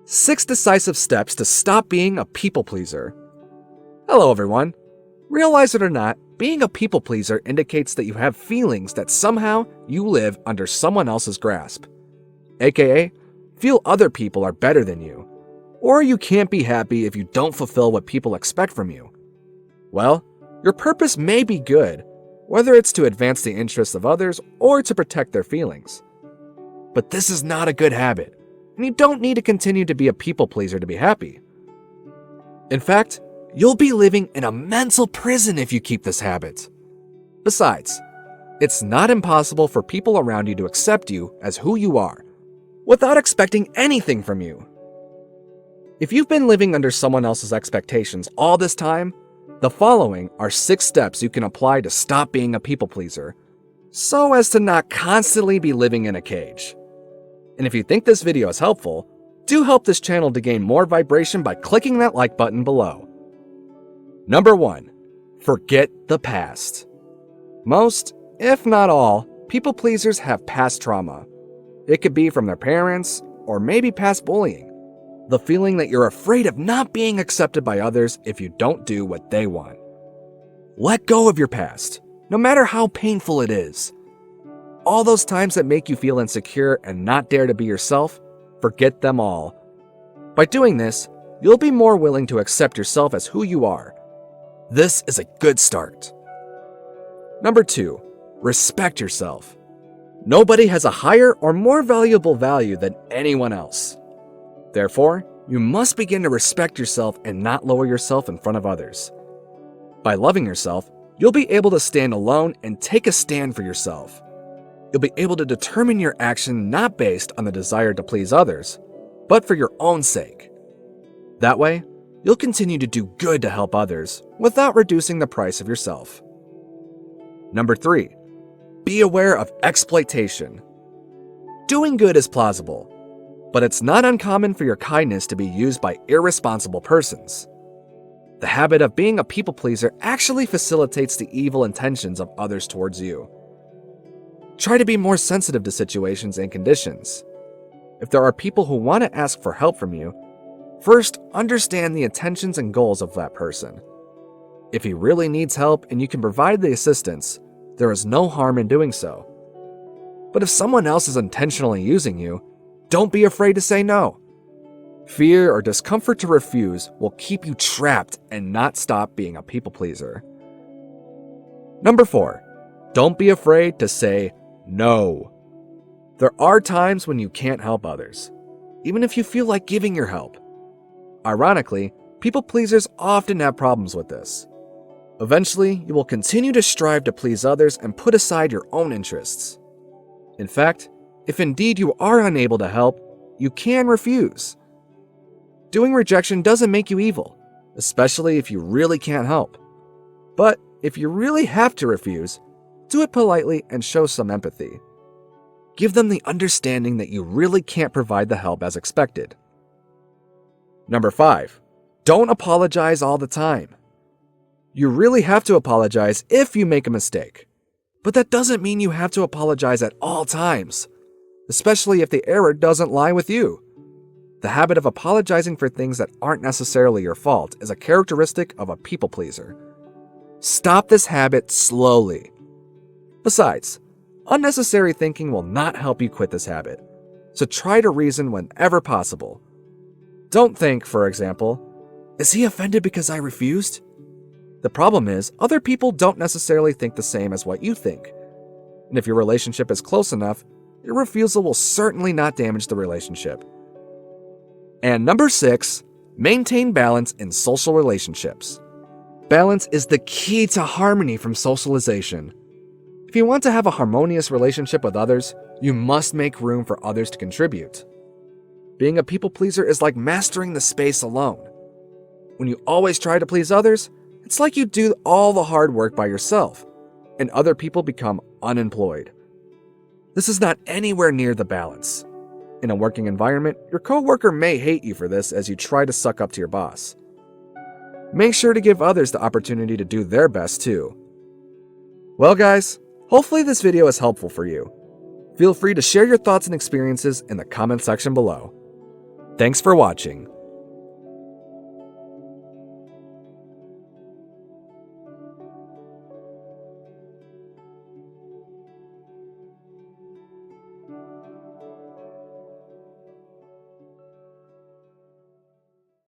6 decisive steps to stop being a people pleaser. Hello everyone. Realize it or not, being a people pleaser indicates that you have feelings that somehow you live under someone else's grasp. AKA, feel other people are better than you. Or you can't be happy if you don't fulfill what people expect from you. Well, your purpose may be good, whether it's to advance the interests of others or to protect their feelings. But this is not a good habit. And you don't need to continue to be a people pleaser to be happy. In fact, you'll be living in a mental prison if you keep this habit. Besides, it's not impossible for people around you to accept you as who you are, without expecting anything from you. If you've been living under someone else's expectations all this time, the following are 6 steps you can apply to stop being a people pleaser, so as to not constantly be living in a cage. And if you think this video is helpful, do help this channel to gain more vibration by clicking that like button below. Number 1. Forget the past. Most, if not all, people pleasers have past trauma. It could be from their parents, or maybe past bullying. The feeling that you're afraid of not being accepted by others if you don't do what they want. Let go of your past, no matter how painful it is. All those times that make you feel insecure and not dare to be yourself, forget them all. By doing this, you'll be more willing to accept yourself as who you are. This is a good start. Number 2, respect yourself. Nobody has a higher or more valuable value than anyone else. Therefore, you must begin to respect yourself and not lower yourself in front of others. By loving yourself, you'll be able to stand alone and take a stand for yourself. You'll be able to determine your action not based on the desire to please others, but for your own sake. That way, you'll continue to do good to help others without reducing the price of yourself. Number 3, be aware of exploitation. Doing good is plausible, but it's not uncommon for your kindness to be used by irresponsible persons. The habit of being a people pleaser actually facilitates the evil intentions of others towards you. Try to be more sensitive to situations and conditions. If there are people who want to ask for help from you, first understand the intentions and goals of that person. If he really needs help and you can provide the assistance, there is no harm in doing so. But if someone else is intentionally using you, don't be afraid to say no. Fear or discomfort to refuse will keep you trapped and not stop being a people pleaser. Number 4, don't be afraid to say no. There are times when you can't help others, even if you feel like giving your help. Ironically, people pleasers often have problems with this. Eventually, you will continue to strive to please others and put aside your own interests. In fact, if indeed you are unable to help, you can refuse. Doing rejection doesn't make you evil, especially if you really can't help. But if you really have to refuse, do it politely and show some empathy. Give them the understanding that you really can't provide the help as expected. Number 5, don't apologize all the time. You really have to apologize if you make a mistake, but that doesn't mean you have to apologize at all times, especially if the error doesn't lie with you. The habit of apologizing for things that aren't necessarily your fault is a characteristic of a people pleaser. Stop this habit slowly. Besides, unnecessary thinking will not help you quit this habit, so try to reason whenever possible. Don't think, for example, is he offended because I refused? The problem is, other people don't necessarily think the same as what you think. And if your relationship is close enough, your refusal will certainly not damage the relationship. And number 6, maintain balance in social relationships. Balance is the key to harmony from socialization. If you want to have a harmonious relationship with others, you must make room for others to contribute. Being a people pleaser is like mastering the space alone. When you always try to please others, it's like you do all the hard work by yourself, and other people become unemployed. This is not anywhere near the balance. In a working environment, your coworker may hate you for this as you try to suck up to your boss. Make sure to give others the opportunity to do their best too. Well guys, hopefully this video is helpful for you. Feel free to share your thoughts and experiences in the comment section below. Thanks for watching.